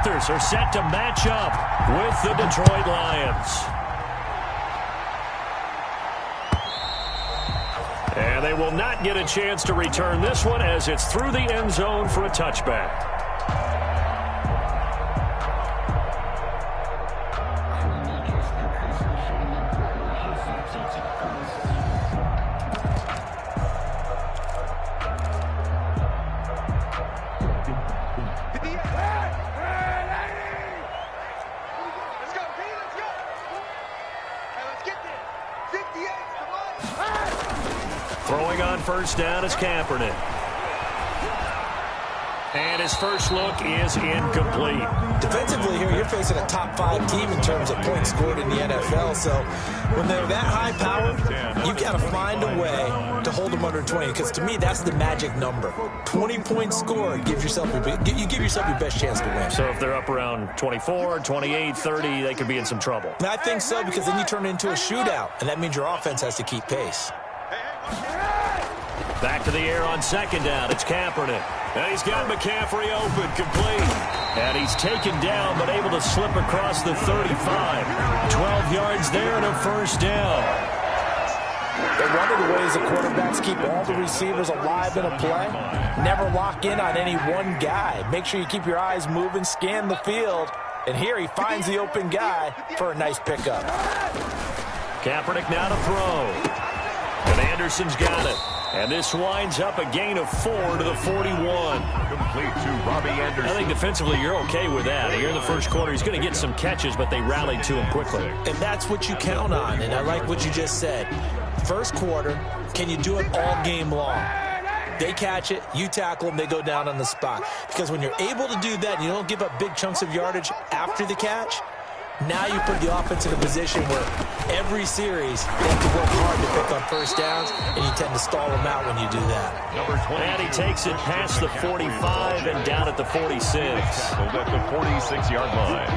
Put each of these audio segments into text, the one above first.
Panthers are set to match up with the Detroit Lions. And they will not get a chance to return this one as it's through the end zone for a touchback. Throwing on first down is Kaepernick. And his first look is incomplete. Defensively here, you're facing a top 5 team in terms of points scored in the NFL. So when they're that high powered, you've got to find a way to hold them under 20. Because to me, that's the magic number. 20 points scored, you give yourself your best chance to win. So if they're up around 24, 28, 30, they could be in some trouble. And I think so, because then you turn it into a shootout. And that means your offense has to keep pace. Back to the air on second down. It's Kaepernick. And he's got McCaffrey open, complete. And he's taken down, but able to slip across the 35. 12 yards there and a first down. And one of the ways the quarterbacks keep all the receivers alive in a play, never lock in on any one guy. Make sure you keep your eyes moving, scan the field. And here he finds the open guy for a nice pickup. Kaepernick now to throw. And Anderson's got it. And this winds up a gain of 4 to the 41. Complete to Robbie Anderson. I think defensively you're okay with that. Here in the first quarter, he's going to get some catches, but they rallied to him quickly. And that's what you count on, and I like what you just said. First quarter, can you do it all game long? They catch it, you tackle them, they go down on the spot. Because when you're able to do that and you don't give up big chunks of yardage after the catch, now you put the offense in a position where every series they have to work hard to pick up first downs, and you tend to stall them out when you do that. Number 20. And he takes it past the 45 and down at the 46. Tackled at the 46-yard line.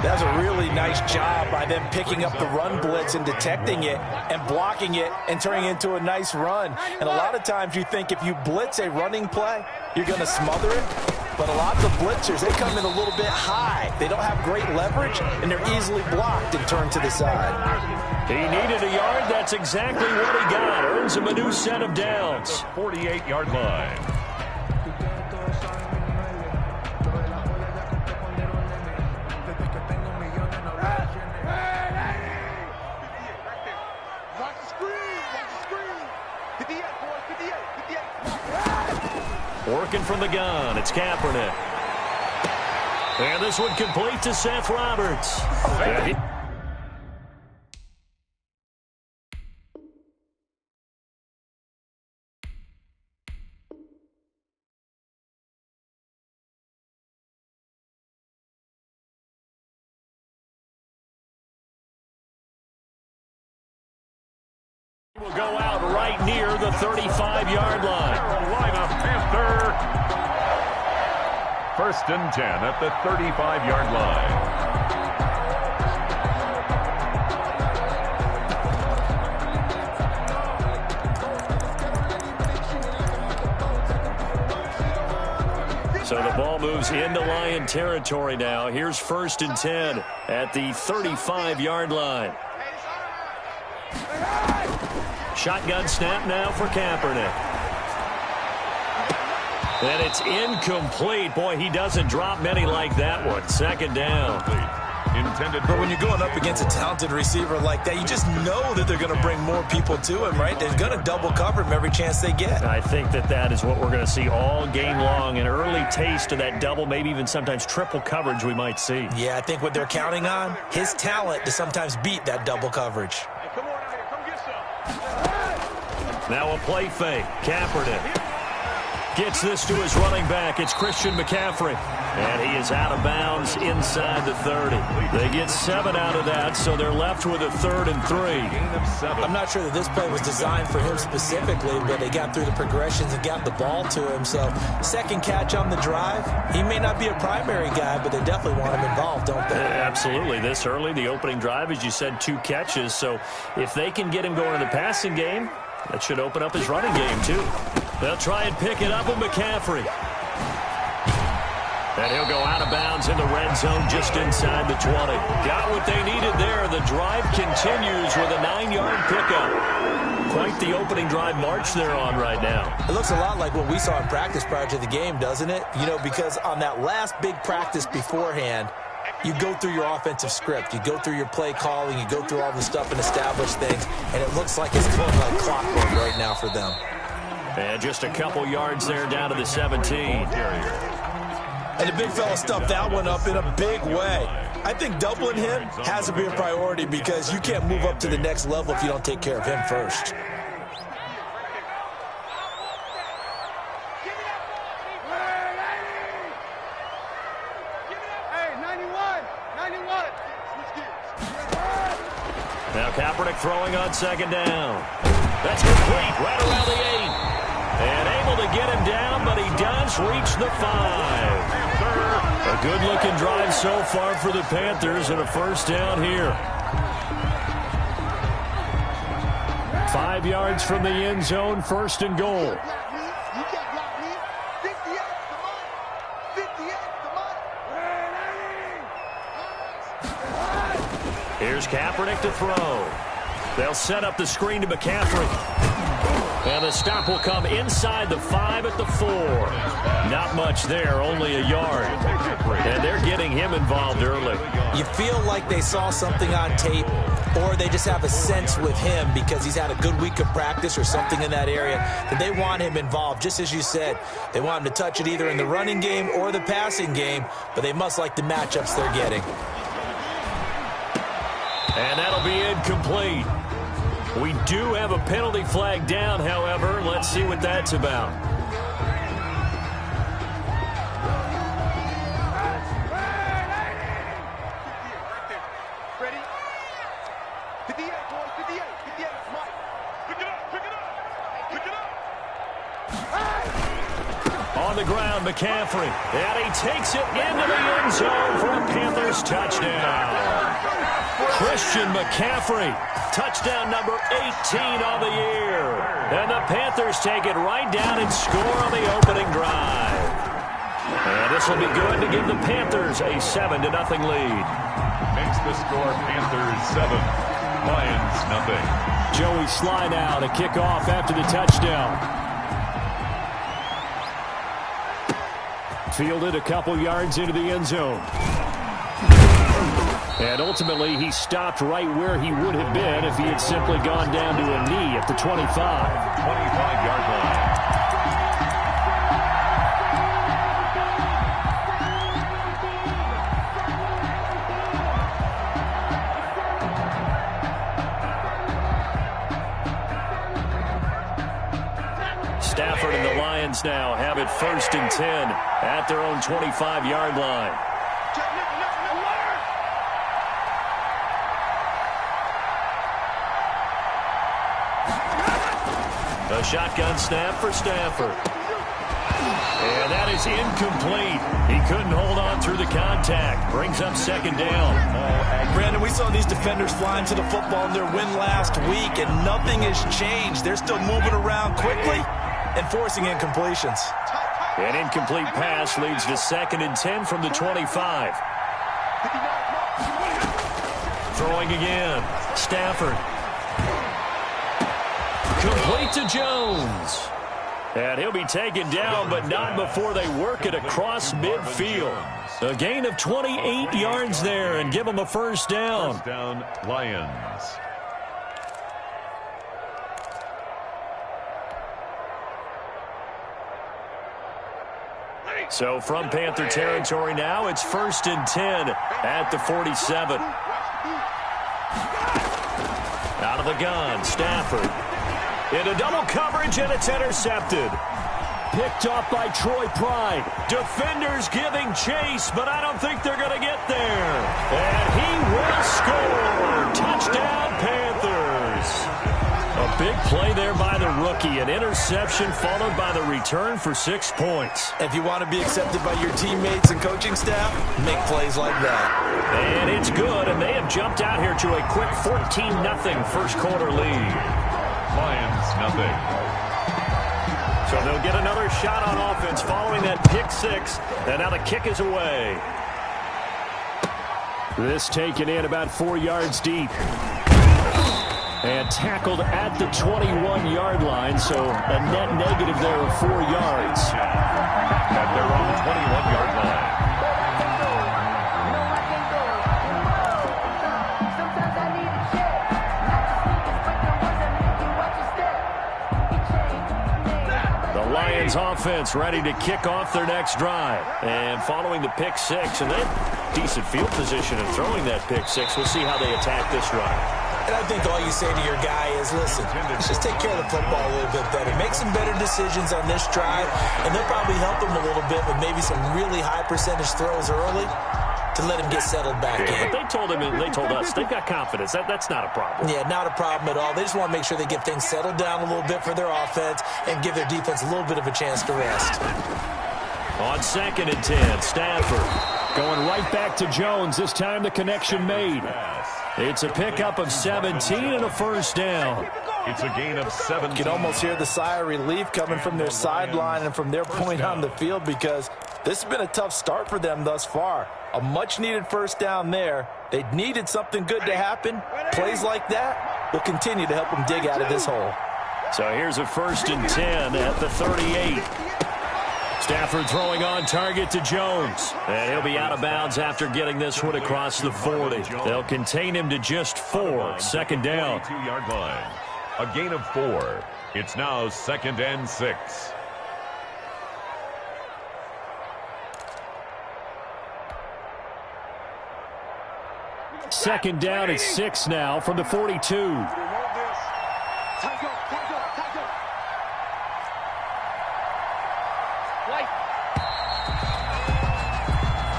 That's a really nice job by them picking up the run blitz and detecting it and blocking it and turning it into a nice run. And a lot of times you think if you blitz a running play, you're going to smother it. But a lot of the blitzers, they come in a little bit high. They don't have great leverage, and they're easily blocked and turned to the side. He needed a yard. That's exactly what he got. Earns him a new set of downs. 48-yard line. Working from the gun, it's Kaepernick. And this one complete to Seth Roberts. Will go out right near the 35-yard line. Carolina Panther. First and 10 at the 35-yard line. So the ball moves into Lion territory now. Here's first and 10 at the 35-yard line. Shotgun snap now for Kaepernick. And it's incomplete. Boy, he doesn't drop many like that one. Second down. Intended. But when you're going up against a talented receiver like that, you just know that they're going to bring more people to him, right? They're going to double cover him every chance they get. I think that is what we're going to see all game long. An early taste of that double, maybe even sometimes triple coverage we might see. Yeah, I think what they're counting on, his talent to sometimes beat that double coverage. Now a play fake. Kaepernick gets this to his running back. It's Christian McCaffrey. And he is out of bounds inside the 30. They get 7 out of that, so they're left with a 3rd and 3. I'm not sure that this play was designed for him specifically, but they got through the progressions and got the ball to him. So second catch on the drive. He may not be a primary guy, but they definitely want him involved, don't they? Absolutely. This early, the opening drive, as you said, 2 catches. So if they can get him going in the passing game, that should open up his running game, too. They'll try and pick it up with McCaffrey. And he'll go out of bounds in the red zone just inside the 20. Got what they needed there. The drive continues with a 9-yard pickup. Quite the opening drive march they're on right now. It looks a lot like what we saw in practice prior to the game, doesn't it? You know, because on that last big practice beforehand, you go through your offensive script. You go through your play calling. You go through all the stuff and establish things. And it looks like it's going like clockwork right now for them. And just a couple yards there down to the 17. And the big fella stuffed that one up in a big way. I think doubling him has to be a priority because you can't move up to the next level if you don't take care of him first. Now Kaepernick throwing on second down. That's complete right around the 8. And able to get him down, but he does reach the 5. A good-looking drive so far for the Panthers and a first down here. 5 yards from the end zone, first and goal. Here's Kaepernick to throw. They'll set up the screen to McCaffrey. And the stop will come inside the 5 at the 4. Not much there, only a yard. And they're getting him involved early. You feel like they saw something on tape, or they just have a sense with him because he's had a good week of practice or something in that area that they want him involved. Just as you said, they want him to touch it either in the running game or the passing game, but they must like the matchups they're getting. And that'll be incomplete. We do have a penalty flag down, however. Let's see what that's about. Ready? 58, boys, 58, 58, Mike. Pick it up, pick it up, pick it up. On the ground, McCaffrey. And he takes it into the end zone for a Panthers touchdown. Christian McCaffrey, touchdown number 18 on the year. And the Panthers take it right down and score on the opening drive. And this will be good to give the Panthers a 7-0 lead. Makes the score Panthers 7, Lions 0. Joey slide out, a kickoff after the touchdown. Fielded a couple yards into the end zone. And ultimately, he stopped right where he would have been if he had simply gone down to a knee at the 25. 25-yard line. Stafford and the Lions now have it 1st and 10 at their own 25-yard line. A shotgun snap for Stafford. And that is incomplete. He couldn't hold on through the contact. Brings up second down. Brandon, we saw these defenders flying to the football in their win last week, and nothing has changed. They're still moving around quickly and forcing incompletions. An incomplete pass leads to 2nd and 10 from the 25. Throwing again. Stafford. Complete to Jones. And he'll be taken down, but not before they work it across midfield. A gain of 28 yards there and give them a first down. First down, Lions. So from Panther territory now, it's 1st and 10 at the 47. Out of the gun, Stafford. Into double coverage, and it's intercepted. Picked off by Troy Pride. Defenders giving chase, but I don't think they're going to get there. And he will score. Touchdown, Panthers. A big play there by the rookie. An interception followed by the return for 6 points. If you want to be accepted by your teammates and coaching staff, make plays like that. And it's good, and they have jumped out here to a quick 14-0 first quarter lead. Lions 0. So they'll get another shot on offense following that pick six. And now the kick is away. This taken in about 4 yards deep. And tackled at the 21-yard line, so a net negative there of 4 yards. At their own 21-yard line. The Lions offense ready to kick off their next drive. And following the pick six, and then decent field position and throwing that pick six, we'll see how they attack this drive. And I think all you say to your guy is, listen, just take care of the football a little bit better. Make some better decisions on this drive, and they'll probably help him a little bit with maybe some really high percentage throws early to let him get settled back in. But they told him, and they told us, they've got confidence. That's not a problem. Yeah, not a problem at all. They just want to make sure they get things settled down a little bit for their offense and give their defense a little bit of a chance to rest. On 2nd and 10, Stafford going right back to Jones. This time the connection made. It's a pickup of 17 and a first down. It's a gain of 7. You can almost hear the sigh of relief coming from their sideline and from their point on the field, because this has been a tough start for them thus far. A much-needed first down there. They needed something good to happen. Plays like that will continue to help them dig out of this hole. So here's a 1st and 10 at the 38. Stafford throwing on target to Jones. And he'll be out of bounds after getting this one across the 40. They'll contain him to just 4. 2nd down. 2-yard line. A gain of 4. It's now 2nd and 6. Second down at 6 now from the 42.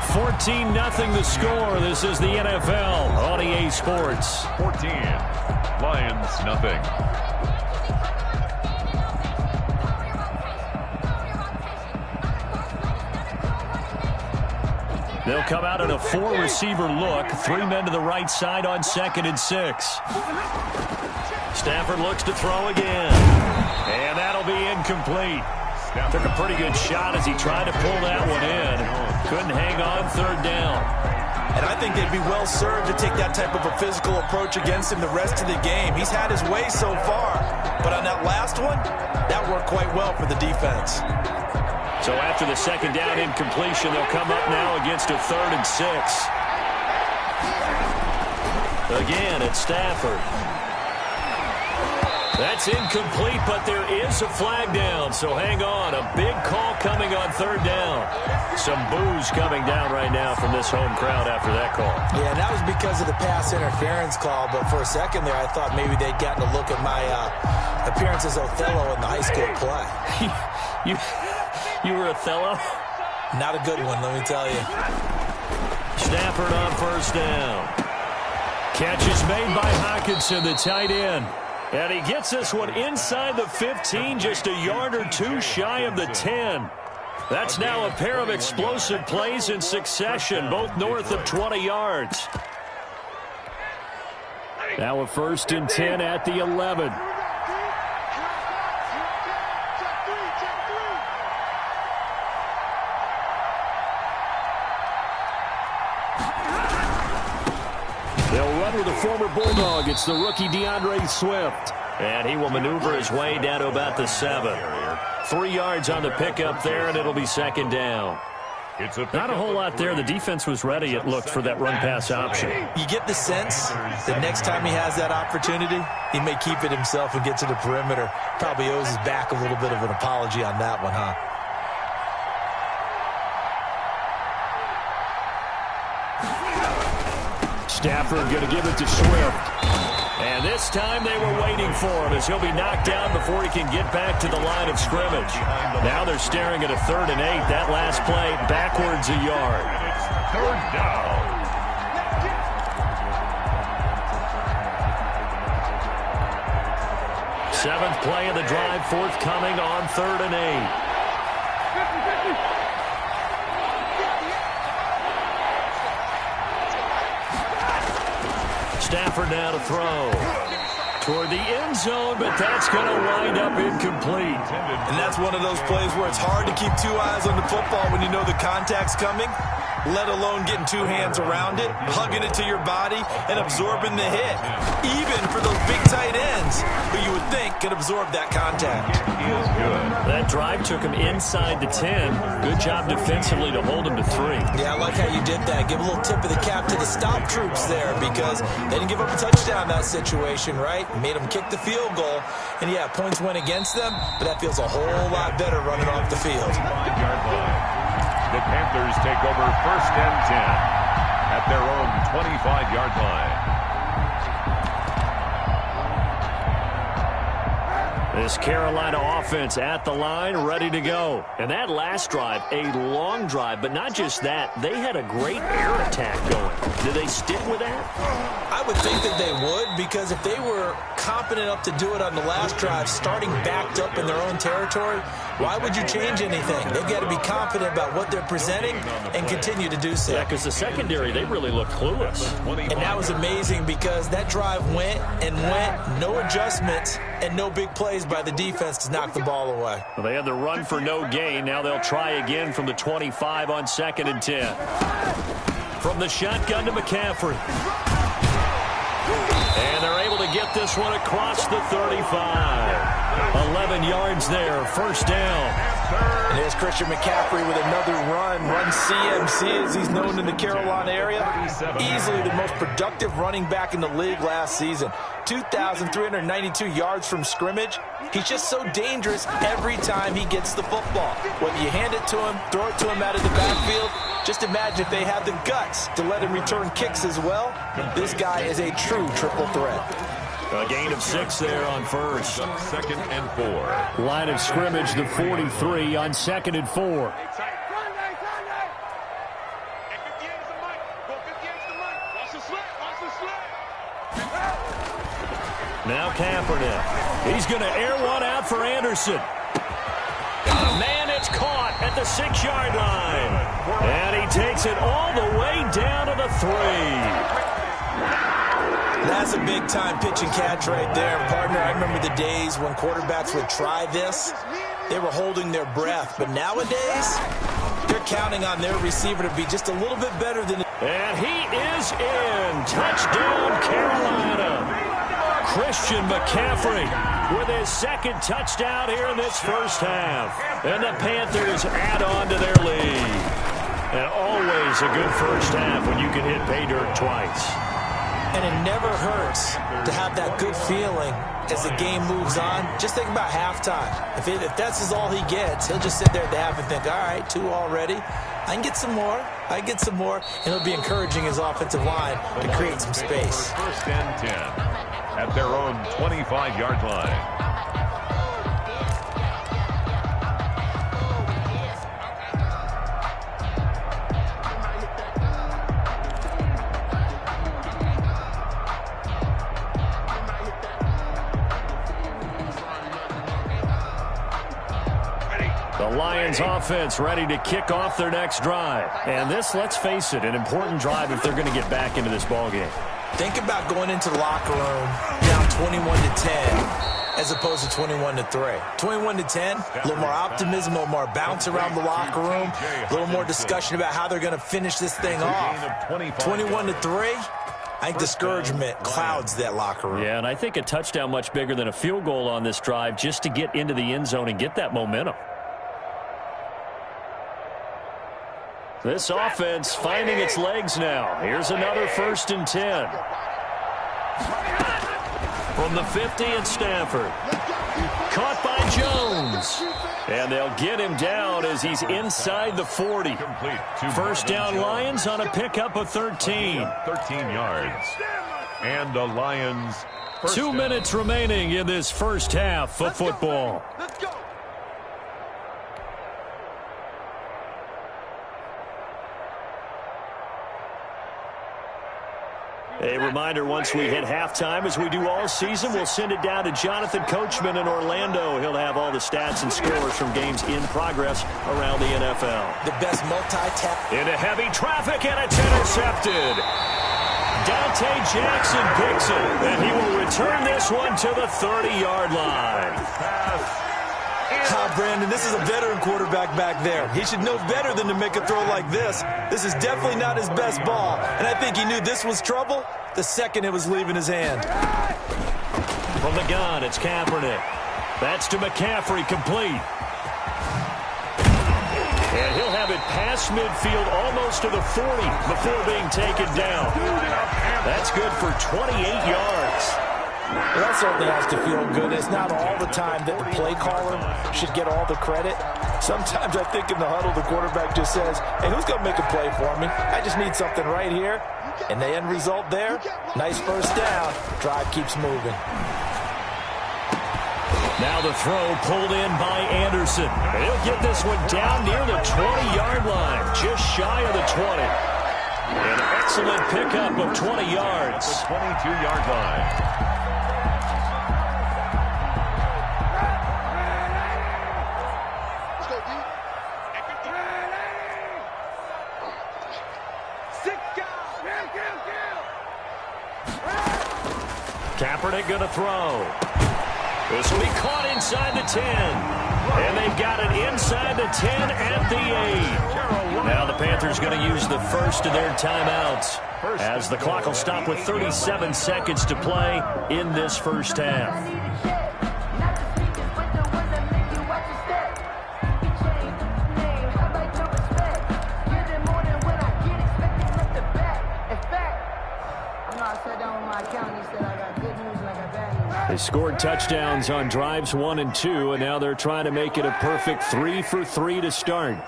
14-0 the score. This is the NFL on EA Sports. 14. Lions, nothing. They'll come out in a 4-receiver look. 3 men to the right side on 2nd and 6. Stafford looks to throw again. And that'll be incomplete. Took a pretty good shot as he tried to pull that one in. Couldn't hang on 3rd down. And I think they'd be well served to take that type of a physical approach against him the rest of the game. He's had his way so far, but on that last one, that worked quite well for the defense. So after the 2nd down incompletion, they'll come up now against a 3rd and 6. Again, it's Stafford. That's incomplete, but there is a flag down, so hang on. A big call coming on 3rd down. Some boos coming down right now from this home crowd after that call. Yeah, and that was because of the pass interference call, but for a second there, I thought maybe they'd gotten a look at my appearance as Othello in the high school play. You were Othello? Not a good one, let me tell you. Stafford on 1st down. Catch is made by Hockenson, the tight end. And he gets this one inside the 15, just a yard or 2 shy of the 10. That's now a pair of explosive plays in succession, both north of 20 yards. Now a 1st and 10 at the 11. They'll run with a former Bulldog. It's the rookie DeAndre Swift. And he will maneuver his way down to about the 7. 3 yards on the pickup there, and it'll be 2nd down. Not a whole lot there. The defense was ready, it looked, for that run-pass option. You get the sense that next time he has that opportunity, he may keep it himself and get to the perimeter. Probably owes his back a little bit of an apology on that one, huh? Stafford going to give it to Swift. And this time they were waiting for him as he'll be knocked down before he can get back to the line of scrimmage. Now they're staring at a 3rd and 8. That last play backwards a yard. 3rd down. Seventh play of the drive forthcoming on 3rd and 8. Stafford now to throw. toward the end zone, but that's going to wind up incomplete. And that's one of those plays where it's hard to keep two eyes on the football when you know the contact's coming, let alone getting two hands around it, hugging it to your body, and absorbing the hit. Even for those big tight ends who you would think could absorb that contact. He is good. That drive took him inside the 10. Good job defensively to hold him to 3. Yeah, I like how you did that. Give a little tip of the cap to the stop troops there because they didn't give up a touchdown in that situation, right? Made them kick the field goal. And, yeah, points went against them, but that feels a whole lot better running off the field. 5-yard line. The Panthers take over 1st and 10 at their own 25-yard line. This Carolina offense at the line, ready to go. And that last drive, a long drive, but not just that. They had a great air attack going. Did they stick with that? I would think that they would because if they were competent enough to do it on the last drive, starting backed up in their own territory, why would you change anything? They've got to be confident about what they're presenting and continue to do so. Yeah, because the secondary, they really look clueless. And that was amazing because that drive went and went, no adjustments, and no big plays by the defense to knock the ball away. Well, they had the run for no gain. Now they'll try again from the 25 on 2nd and 10. From the shotgun to McCaffrey. And they're able to get this one across the 35. 11 yards there, 1st down. And there's Christian McCaffrey with another run CMC as he's known in the Carolina area. Easily the most productive running back in the league last season. 2,392 yards from scrimmage. He's just so dangerous every time he gets the football. Whether you hand it to him, throw it to him out of the backfield, just imagine if they have the guts to let him return kicks as well. This guy is a true triple threat. A gain of 6 there on 1st. 2nd and 4. Line of scrimmage, the 43 on 2nd and 4. Now Kaepernick. He's going to air one out for Anderson. Man, it's caught at the 6-yard line. And he takes it all the way down to the 3. That's a big-time pitch and catch right there. Partner, I remember the days when quarterbacks would try this. They were holding their breath. But nowadays, they're counting on their receiver to be just a little bit better than... And he is in. Touchdown, Carolina. Christian McCaffrey with his 2nd touchdown here in this 1st half. And the Panthers add on to their lead. And always a good 1st half when you can hit pay dirt twice. And it never hurts to have that good feeling as the game moves on. Just think about halftime. If that's all he gets, he'll just sit there at the half and think, all right, 2 already. I can get some more. I can get some more. And he'll be encouraging his offensive line to create some space. 1st and 10 at their own 25-yard line. The Lions offense ready to kick off their next drive. And this, let's face it, an important drive if they're going to get back into this ballgame. Think about going into the locker room down 21-10 as opposed to 21-3. 21-10, a little more optimism, a little more bounce around the locker room, a little more discussion about how they're going to finish this thing off. 21-3, I think discouragement clouds that locker room. Yeah, and I think a touchdown much bigger than a field goal on this drive just to get into the end zone and get that momentum. This offense finding its legs now. Here's another 1st and 10. From the 50 at Stafford. Caught by Jones. And they'll get him down as he's inside the 40. First down Lions on a pickup of 13. 13 yards. And the Lions. 2 minutes remaining in this 1st half of football. Let's go. A reminder, once we hit halftime, as we do all season, we'll send it down to Jonathan Coachman in Orlando. He'll have all the stats and scores from games in progress around the NFL. The best multi-tap. Into heavy traffic, and it's intercepted. Dante Jackson picks it, and he will return this one to the 30-yard line. Brandon, this is a veteran quarterback back there. He should know better than to make a throw like this. This is definitely not his best ball, and I think he knew this was trouble the second it was leaving his hand. From the gun, it's Kaepernick. That's to McCaffrey, complete. And he'll have it past midfield almost to the 40 before being taken down. That's good for 28 yards. Well, that certainly has to feel good. It's not all the time that the play caller should get all the credit. Sometimes I think in the huddle, the quarterback just says, hey, who's going to make a play for me? I just need something right here. And the end result there, nice first down. Drive keeps moving. Now the throw pulled in by Anderson. And he'll get this one down near the 20-yard line, just shy of the 20. An excellent pickup of 20 yards. The 22-yard line. Kaepernick going to throw. This will be caught inside the 10. And they've got it inside the 10 at the 8. Now the Panthers going to use the first of their timeouts as the clock will stop with 37 seconds to play in this first half. They scored touchdowns on drives 1 and 2, and now they're trying to make it a perfect 3 for 3 to start.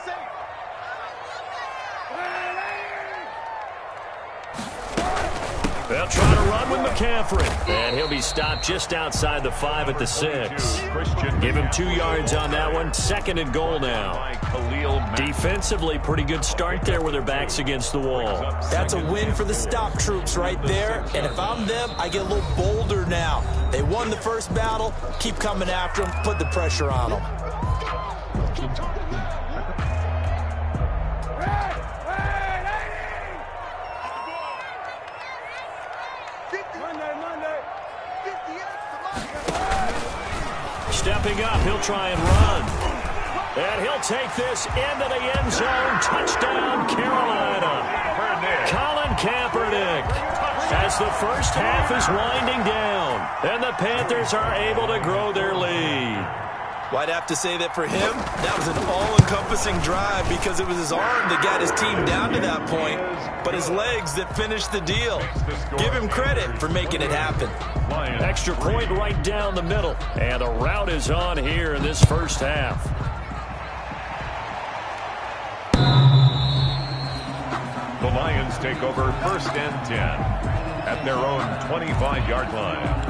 They'll try to run with McCaffrey, and he'll be stopped just outside the 5 at the 6. Give him 2 yards on that one. 2nd and goal now. Defensively, pretty good start there with their backs against the wall. That's a win for the stop troops right there, and if I'm them, I get a little bolder now. They won the first battle. Keep coming after them. Put the pressure on them. Stepping up, he'll try and run. And he'll take this into the end zone. Touchdown, Carolina. Colin Kaepernick. As the first half is winding down, and the Panthers are able to grow their lead. Well, I'd have to say that for him, that was an all-encompassing drive because it was his arm that got his team down to that point, but his legs that finished the deal. Give him credit for making it happen. Extra point right down the middle, and a route is on here in this first half. The Lions take over 1st and 10 at their own 25-yard line.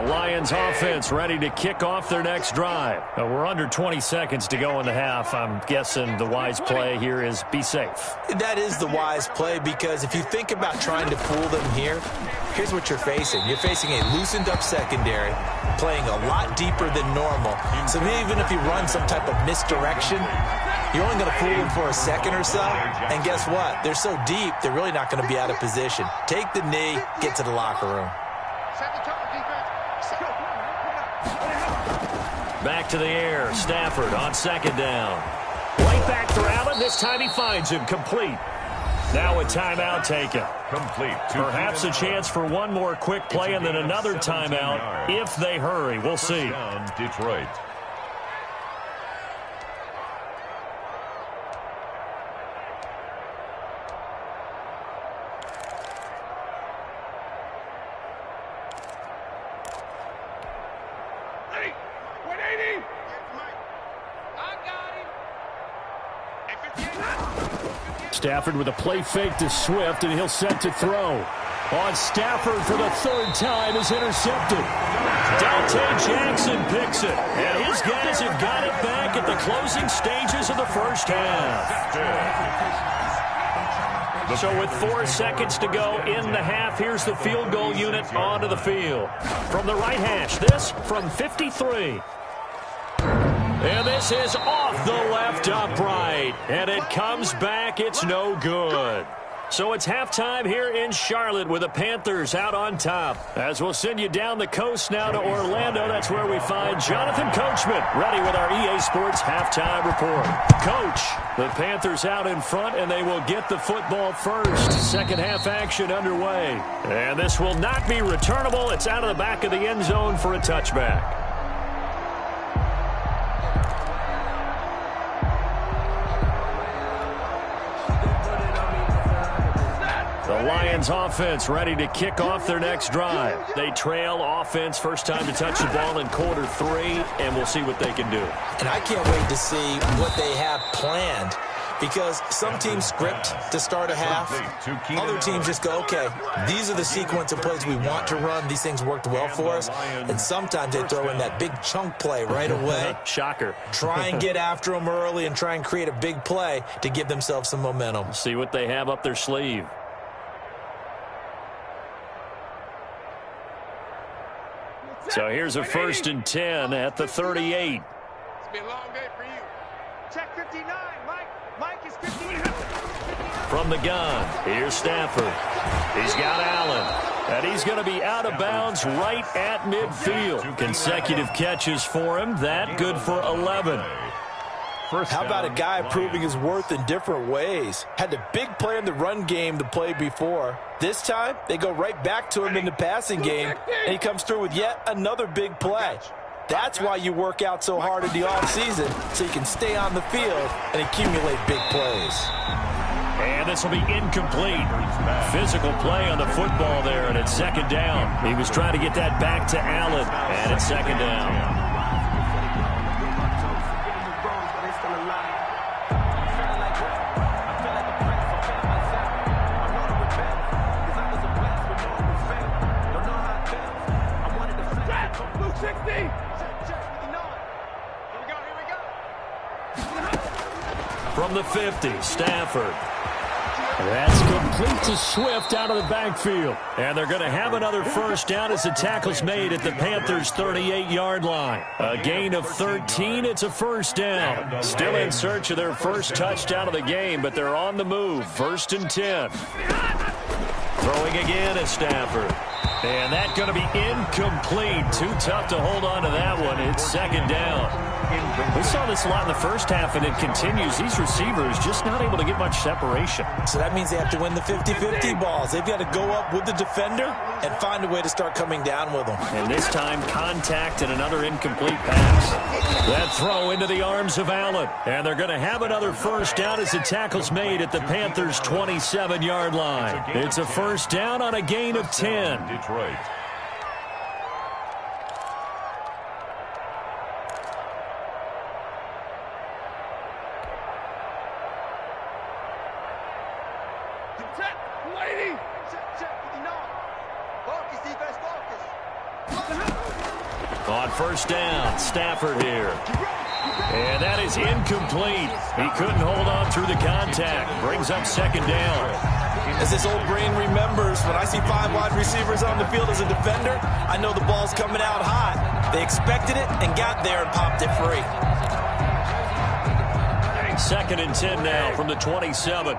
Lions offense ready to kick off their next drive. We're under 20 seconds to go in the half. I'm guessing the wise play here is be safe. That is the wise play because if you think about trying to fool them here, here's what you're facing. You're facing a loosened up secondary, playing a lot deeper than normal. So even if you run some type of misdirection, you're only going to fool them for a second or so. And guess what? They're so deep, they're really not going to be out of position. Take the knee, get to the locker room. Back to the air. Stafford on 2nd down. Right back for Allen. This time he finds him. Complete. Now a timeout taken. Complete. Perhaps a chance for one more quick play and then another timeout if they hurry. We'll see. Detroit. Stafford with a play fake to Swift, and he'll set to throw. On Stafford for the 3rd time is intercepted. Dante Jackson picks it, and his guys have got it back at the closing stages of the first half. So with 4 seconds to go in the half, here's the field goal unit onto the field. From the right hash, this from 53. And this is off the left upright. And it comes back. It's no good. So it's halftime here in Charlotte with the Panthers out on top. As we'll send you down the coast now to Orlando, that's where we find Jonathan Coachman ready with our EA Sports halftime report. Coach, the Panthers out in front, and they will get the football first. Second half action underway. And this will not be returnable. It's out of the back of the end zone for a touchback. The Lions offense ready to kick off their next drive. They trail offense, first time to touch the ball in quarter 3, and we'll see what they can do. And I can't wait to see what they have planned, because some teams script to start a half. Other teams just go, okay, these are the sequence of plays we want to run. These things worked well for us. And sometimes they throw in that big chunk play right away. Shocker. Try and get after them early and try and create a big play to give themselves some momentum. See what they have up their sleeve. So here's a 1st and 10 at the 38. It's been a long day for you. Check 59, Mike. Mike is 59. From the gun, here's Stafford. He's got Allen. And he's going to be out of bounds right at midfield. Consecutive catches for him. That good for 11. How about a guy proving his worth in different ways? Had a big play in the run game the play before. This time, they go right back to him in the passing game, and he comes through with yet another big play. That's why you work out so hard in the offseason, so you can stay on the field and accumulate big plays. And this will be incomplete. Physical play on the football there, and it's second down. He was trying to get that back to Allen, and it's second down. From the 50, Stafford. That's complete to Swift out of the backfield. And they're going to have another first down as the tackle's made at the Panthers' 38-yard line. A gain of 13, it's a first down. Still in search of their first touchdown of the game, but they're on the move. 1st and 10. Throwing again is Stafford. And that's going to be incomplete. Too tough to hold on to that one. It's second down. We saw this a lot in the first half, and it continues. These receivers just not able to get much separation. So that means they have to win the 50-50 balls. They've got to go up with the defender and find a way to start coming down with them. And this time, contact and another incomplete pass. That throw into the arms of Allen. And they're going to have another first down as the tackle's made at the Panthers' 27-yard line. It's a first down on a gain of 10. Detroit. On first down, Stafford here. And that is incomplete. He couldn't hold on through the contact. Brings up second down. As this old brain remembers, when I see 5 wide receivers on the field as a defender, I know the ball's coming out hot. They expected it and got there and popped it free. 2nd and 10 now from the 27.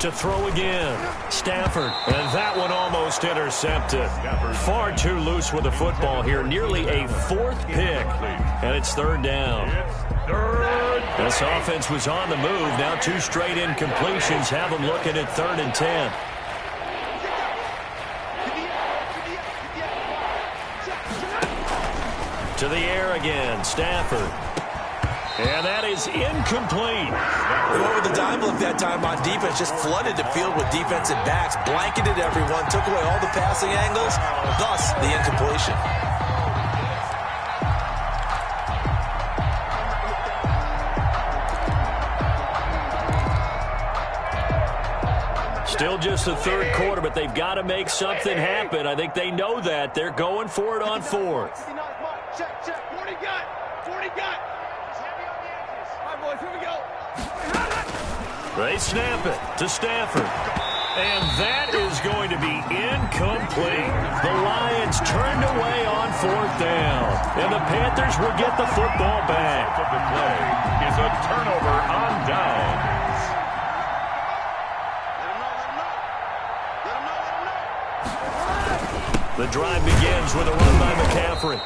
To throw again, Stafford, and that one almost intercepted. Far too loose with the football here, nearly a 4th pick, and it's 3rd down. This offense was on the move, now 2 straight incompletions have them looking at 3rd and 10. To the air again, Stafford. And that is incomplete. They went with the dime look that time on defense, just flooded the field with defensive backs, blanketed everyone, took away all the passing angles, thus the incompletion. Still just the third quarter, but they've got to make something happen. I think they know that. They're going for it on fourth. Check, check. 40 got. 40 got. He's heavy on the edges. All right, boys, here we go. They snap it to Stafford. And that is going to be incomplete. The Lions turned away on fourth down. And the Panthers will get the football back. The play is a turnover on downs. The drive begins with a run by McCaffrey.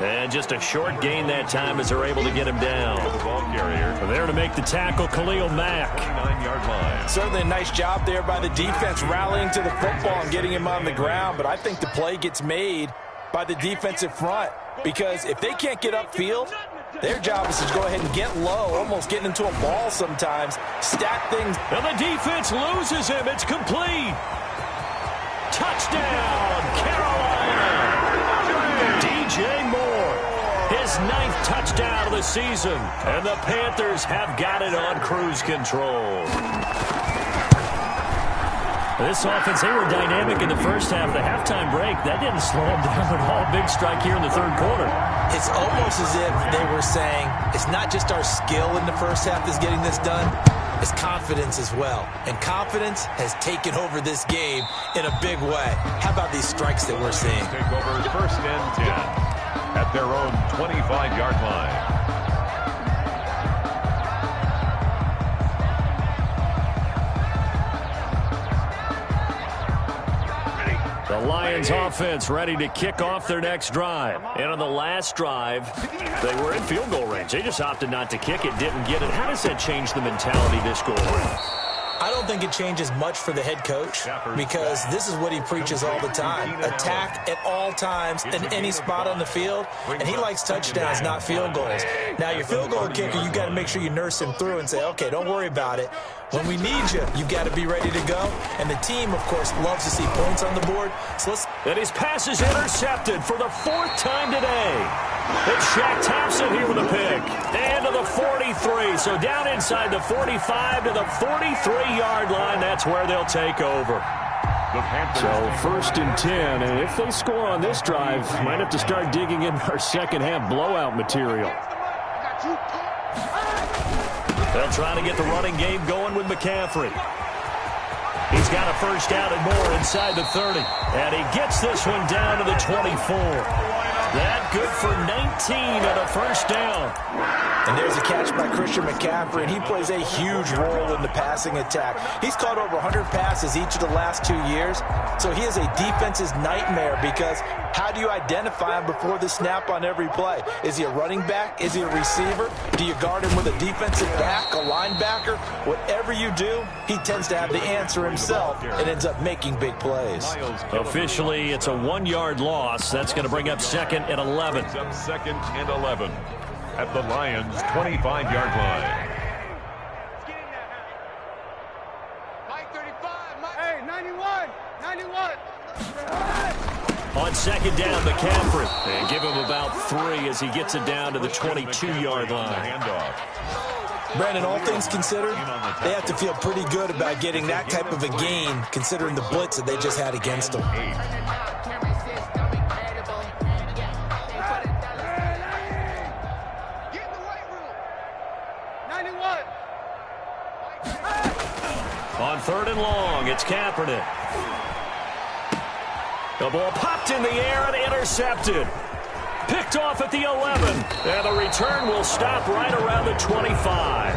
And just a short gain that time as they're able to get him down. The ball carrier. There to make the tackle, Khalil Mack. 9-yard line. Certainly a nice job there by the defense rallying to the football and getting him on the ground. But I think the play gets made by the defensive front. Because if they can't get upfield, their job is to go ahead and get low, almost getting into a ball sometimes, stack things. And the defense loses him. It's complete. Touchdown, Carolina. DJ Moore, his 9th touchdown of the season. And the Panthers have got it on cruise control. This offense, they were dynamic in the first half. The halftime break, that didn't slow them down at all. Big strike here in the third quarter. It's almost as if they were saying, it's not just our skill in the first half that's getting this done, it's confidence as well. And confidence has taken over this game in a big way. How about these strikes that we're seeing? Take over first and 10 at their own 25-yard line. The Lions offense ready to kick off their next drive. And on the last drive, they were in field goal range. They just opted not to kick it, didn't get it. How does that change the mentality this go around? I don't think it changes much for the head coach because this is what he preaches all the time. Attack at all times in any spot on the field, and he likes touchdowns, not field goals. Now, your field goal kicker, you got to make sure you nurse him through and say, okay, don't worry about it. When we need you, you've got to be ready to go. And the team, of course, loves to see points on the board. So let's. And his pass is intercepted for the 4th time today. It's Shaq Thompson here with a pick. And to the 43. So down inside the 45 to the 43-yard line. That's where they'll take over. So 1st and 10. And if they score on this drive, might have to start digging in our second half blowout material. They'll try to get the running game going with McCaffrey. He's got a first down and more inside the 30. And he gets this one down to the 24. That good for 19 and a first down. And there's a catch by Christian McCaffrey, and he plays a huge role in the passing attack. He's caught over 100 passes each of the last 2 years, so he is a defense's nightmare because how do you identify him before the snap on every play? Is he a running back? Is he a receiver? Do you guard him with a defensive back, a linebacker? Whatever you do, he tends to have the answer himself and ends up making big plays. Officially, it's a 1-yard loss. That's going to bring up 2nd and 11. It's up 2nd and 11 at the Lions' 25-yard line. Mike 35, Mike. Hey, 91, 91. On 2nd down, McCaffrey. And give him about 3 as he gets it down to the 22-yard line. Handoff. Brandon, all things considered, they have to feel pretty good about getting that type of a gain considering the blitz that they just had against them. On 3rd and long, it's Kaepernick. The ball popped in the air and intercepted. Picked off at the 11. And the return will stop right around the 25.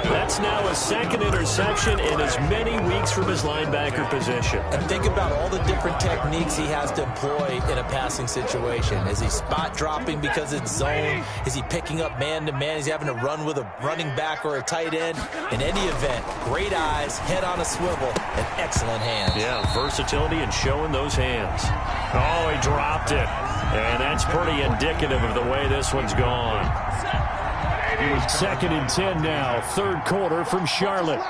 That's now a 2nd interception in as many weeks from his linebacker position. And think about all the different techniques he has to employ in a passing situation. Is he spot dropping because it's zone? Is he picking up man-to-man? Is he having to run with a running back or a tight end? In any event, great eyes, head on a swivel, and excellent hands. Yeah, versatility and showing those hands. Oh, he dropped it. And that's pretty indicative of the way this one's gone. 2nd and 10 now, 3rd quarter from Charlotte.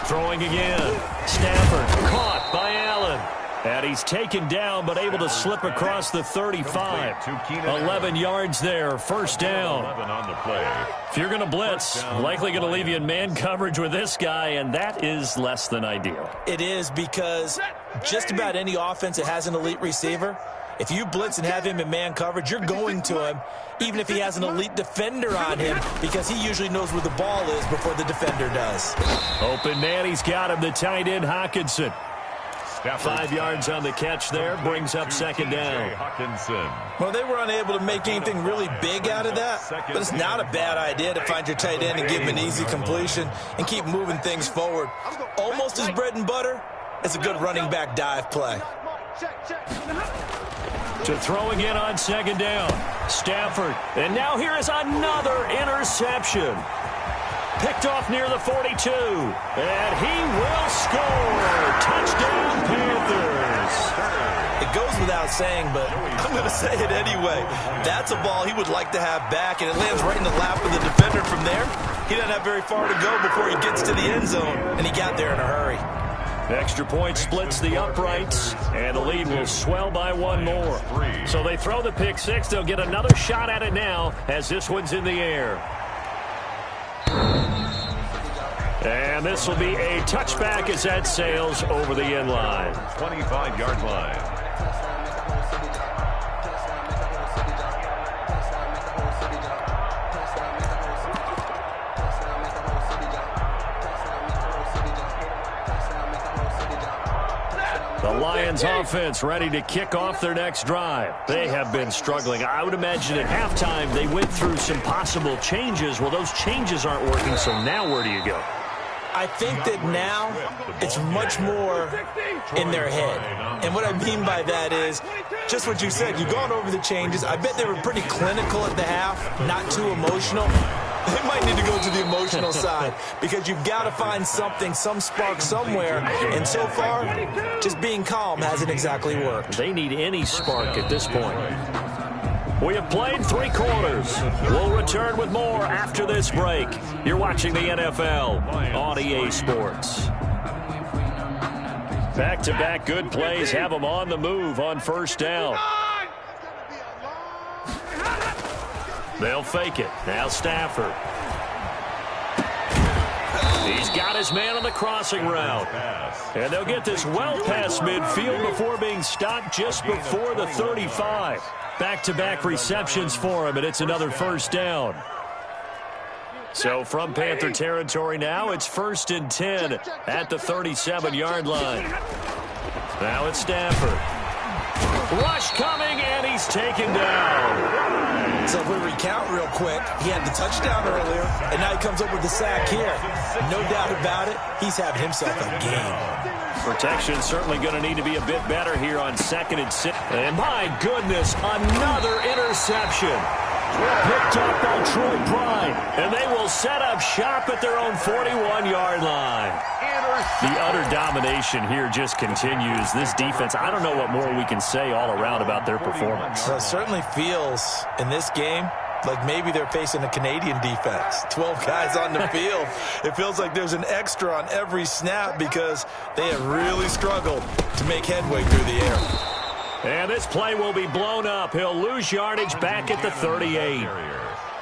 Throwing again. Stafford caught by Allen. And he's taken down, but able to slip across the 35. 11 yards there, first down. If you're going to blitz, likely going to leave you in man coverage with this guy, and that is less than ideal. It is, because just about any offense that has an elite receiver, if you blitz and have him in man coverage, you're going to him, even if he has an elite defender on him, because he usually knows where the ball is before the defender does. Open man, he's got him, the tight end, Hawkinson. 5 yards on the catch there, brings up second down. Well, they were unable to make anything really big out of that, but it's not a bad idea to find your tight end and give him an easy completion and keep moving things forward. Almost his bread and butter, it's a good running back dive play. To throw again on second down, Stafford. And now here is another interception. Picked off near the 42. And he will score. Touchdown, Panthers. It goes without saying, but I'm going to say it anyway. That's a ball he would like to have back, and it lands right in the lap of the defender from there. He doesn't have very far to go before he gets to the end zone, and he got there in a hurry. Extra point splits the uprights, and the lead will swell by one more. So they throw the pick six. They'll get another shot at it now as this one's in the air. And this will be a touchback as that sails over the end line. 25-yard line. The Lions offense ready to kick off their next drive. They have been struggling. I would imagine at halftime they went through some possible changes. Well, those changes aren't working, so now where do you go? I think that now it's much more in their head. And what I mean by that is just what you said. You've gone over the changes. I bet they were pretty clinical at the half, not too emotional. They might need to go to the emotional side because you've got to find something, some spark somewhere. And so far, just being calm hasn't exactly worked. They need any spark at this point. We have played 3 quarters. We'll return with more after this break. You're watching the NFL on EA Sports. Back-to-back good plays have them on the move on first down. They'll fake it. Now Stafford. He's got his man on the crossing route. And they'll get this well past midfield before being stopped just before the 35. Back-to-back receptions for him, and it's another first down. So from Panther territory now, it's 1st and 10 at the 37-yard line. Now it's Stafford. Rush coming, and he's taken down. So if we recount real quick, he had the touchdown earlier, and now he comes up with the sack here. No doubt about it, he's having himself a game. Protection certainly going to need to be a bit better here on 2nd and 6. And my goodness, another interception. Picked up by Troy Pride. And they will set up shop at their own 41-yard line. The utter domination here just continues. This defense, I don't know what more we can say all around about their performance. Well, it certainly feels in this game like maybe they're facing a Canadian defense. 12 guys on the field. It feels like there's an extra on every snap because they have really struggled to make headway through the air. And this play will be blown up. He'll lose yardage back at the 38.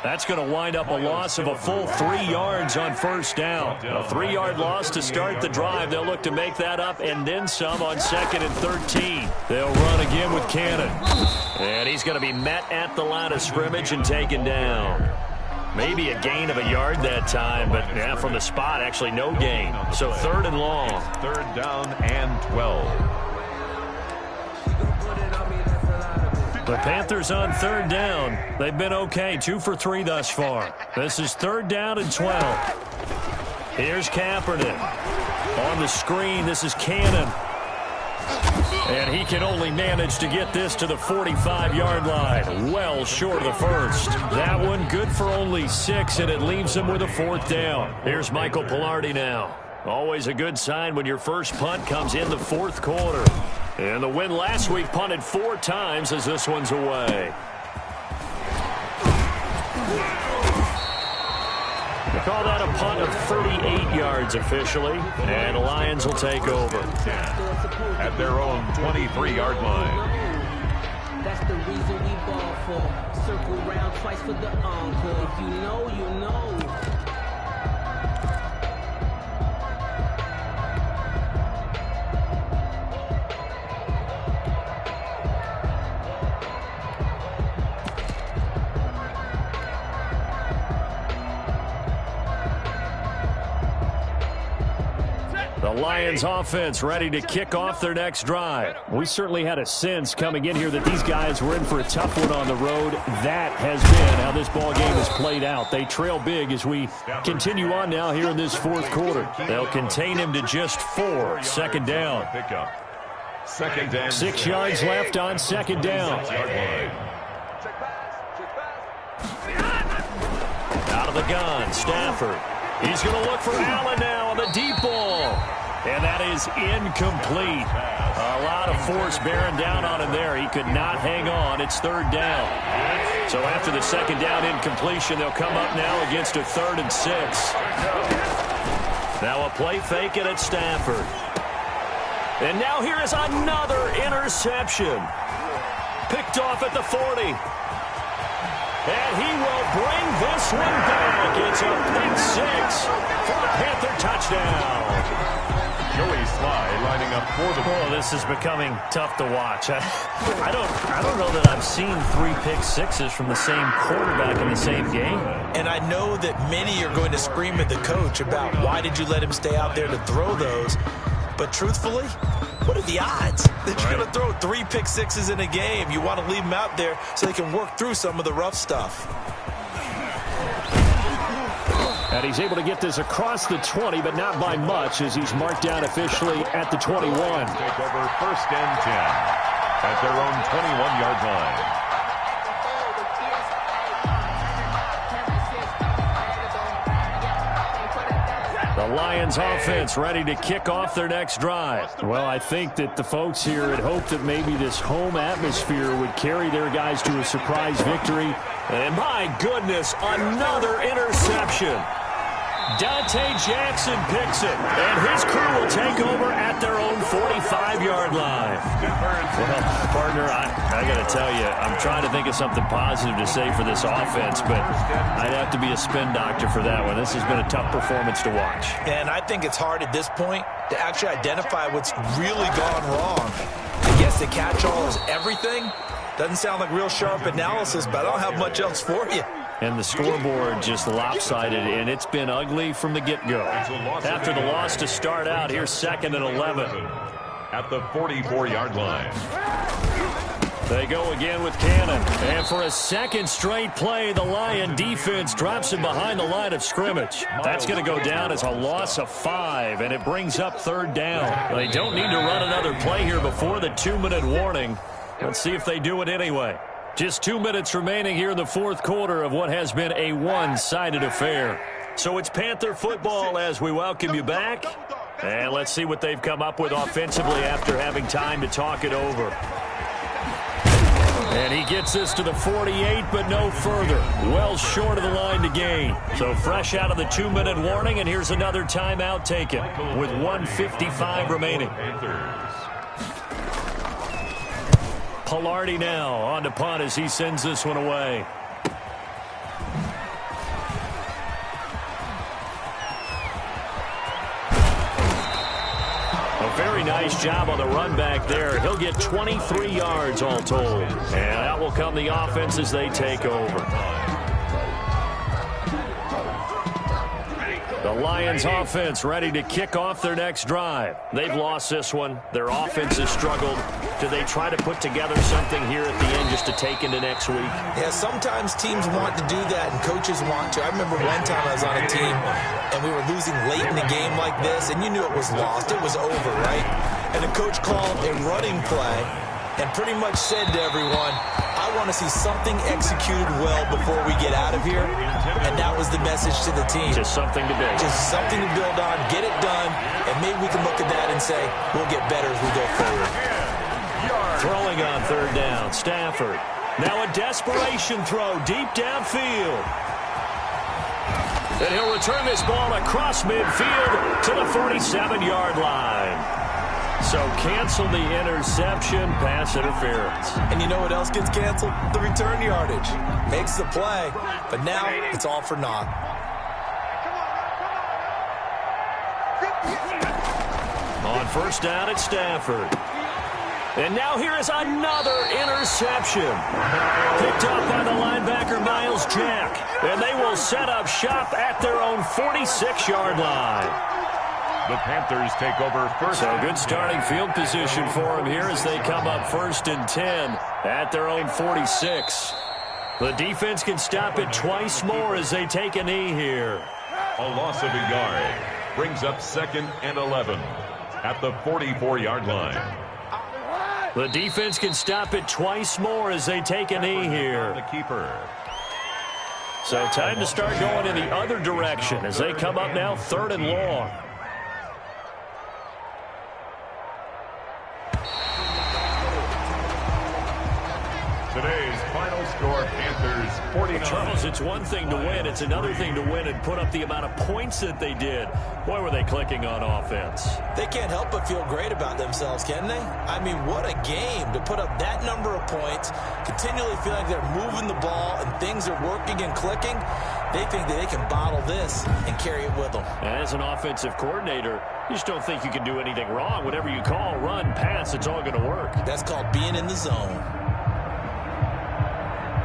That's going to wind up a loss of a full 3 yards on first down. A 3-yard loss to start the drive. They'll look to make that up and then some on 2nd and 13. They'll run again with Cannon. And he's going to be met at the line of scrimmage and taken down. Maybe a gain of a yard that time, but yeah, from the spot, actually no gain. So 3rd and long. 3rd down and 12. The Panthers on 3rd down. They've been okay, 2 for 3 thus far. This is 3rd down and 12. Here's Kaepernick. On the screen, this is Cannon. And he can only manage to get this to the 45-yard line. Well short of the first. That one good for only 6, and it leaves him with a 4th down. Here's Michael Pilardi now. Always a good sign when your first punt comes in the 4th quarter. And the win last week punted 4 times as this one's away. Call that a punt of 38 yards officially, and the Lions will take over. At their own 23-yard line. That's the reason we ball for. Circle round twice for the encore. If you know, you know. The Lions offense ready to kick off their next drive. We certainly had a sense coming in here that these guys were in for a tough one on the road. That has been how this ball game has played out. They trail big as we continue on now here in this fourth quarter. They'll contain him to just 4. Second down. 6 yards left on second down. Out of the gun, Stafford. He's going to look for Allen now on the deep ball. And that is incomplete. A lot of force bearing down on him there. He could not hang on. It's third down. So after the second down incompletion, they'll come up now against a 3rd and 6. Now a play fake it at Stafford. And now here is another interception. Picked off at the 40. And he will bring this one back. It's a pick 6 for a Panther touchdown. Joey Sly lining up for the ball. Oh, this is becoming tough to watch. I don't know that I've seen 3 pick sixes from the same quarterback in the same game. And I know that many are going to scream at the coach about why did you let him stay out there to throw those. But truthfully, what are the odds that you're going to throw 3 pick sixes in a game? You want to leave them out there so they can work through some of the rough stuff. And he's able to get this across the 20, but not by much as he's marked down officially at the 21. Take over 1st and 10 at their own 21-yard line. The Lions offense ready to kick off their next drive. Well, I think that the folks here had hoped that maybe this home atmosphere would carry their guys to a surprise victory. And my goodness, another interception. Dante Jackson picks it, and his crew will take over at their own 45-yard line. Well, partner, I got to tell you, I'm trying to think of something positive to say for this offense, but I'd have to be a spin doctor for that one. This has been a tough performance to watch. And I think it's hard at this point to actually identify what's really gone wrong. I guess the catch-all is everything. Doesn't sound like real sharp analysis, but I don't have much else for you. And the scoreboard just lopsided, and it's been ugly from the get-go. After the loss to start out, here's 2nd and 11. At the 44-yard line. They go again with Cannon. And for a second straight play, the Lion defense drops him behind the line of scrimmage. That's going to go down as a loss of 5, and it brings up 3rd down. They don't need to run another play here before the 2-minute warning. Let's see if they do it anyway. Just 2 minutes remaining here in the fourth quarter of what has been a one-sided affair. So it's Panther football as we welcome you back. And let's see what they've come up with offensively after having time to talk it over. And he gets this to the 48, but no further. Well short of the line to gain. So fresh out of the 2-minute warning, and here's another timeout taken with 1:55 remaining. Pilardi now on to punt as he sends this one away. A very nice job on the run back there. He'll get 23 yards all told. And out will come the offense as they take over. The Lions offense ready to kick off their next drive. They've lost this one. Their offense has struggled. Do they try to put together something here at the end just to take into next week? Yeah, sometimes teams want to do that and coaches want to. I remember one time I was on a team and we were losing late in the game like this and you knew it was lost. It was over, right? And the coach called a running play and pretty much said to everyone, I want to see something executed well before we get out of here. And that was the message to the team. Just something to do. Just something to build on, get it done, and maybe we can look at that and say, we'll get better as we go forward. Throwing on 3rd down, Stafford. Now a desperation throw deep downfield. And he'll return this ball across midfield to the 47-yard line. So cancel the interception, pass interference. And you know what else gets canceled? The return yardage. Makes the play, but now it's all for naught. On first down at Stafford. And now here is another interception. Picked up by the linebacker Miles Jack. And they will set up shop at their own 46-yard line. The Panthers take over first. So good starting field position for them here as they come up 1st and 10 at their own 46. The defense can stop it twice more as they take a knee here. A loss of a yard brings up 2nd and 11 at the 44-yard line. The defense can stop it twice more as they take a knee here. The keeper. So time to start going in the other direction as they come up now 3rd and long. Today's final score, Panthers 49. Charles, it's one thing to win. It's another thing to win and put up the amount of points that they did. Boy, were they clicking on offense. They can't help but feel great about themselves, can they? I mean, what a game to put up that number of points, continually feel like they're moving the ball and things are working and clicking. They think that they can bottle this and carry it with them. As an offensive coordinator, you just don't think you can do anything wrong. Whatever you call, run, pass, it's all going to work. That's called being in the zone.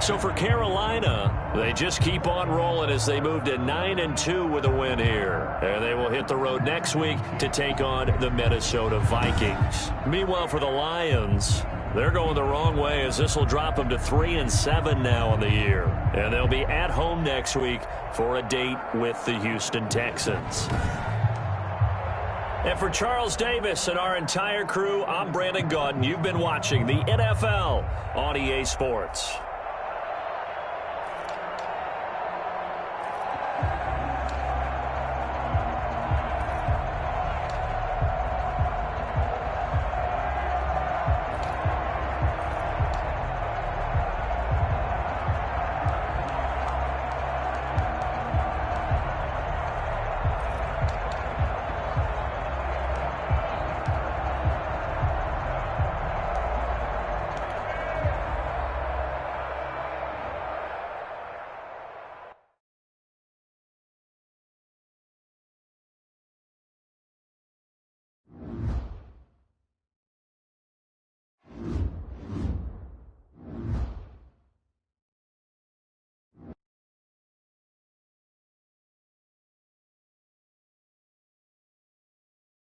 So for Carolina, they just keep on rolling as they move to 9-2 with a win here. And they will hit the road next week to take on the Minnesota Vikings. Meanwhile, for the Lions, they're going the wrong way as this will drop them to 3-7 now on the year. And they'll be at home next week for a date with the Houston Texans. And for Charles Davis and our entire crew, I'm Brandon Gaudin. You've been watching the NFL on EA Sports.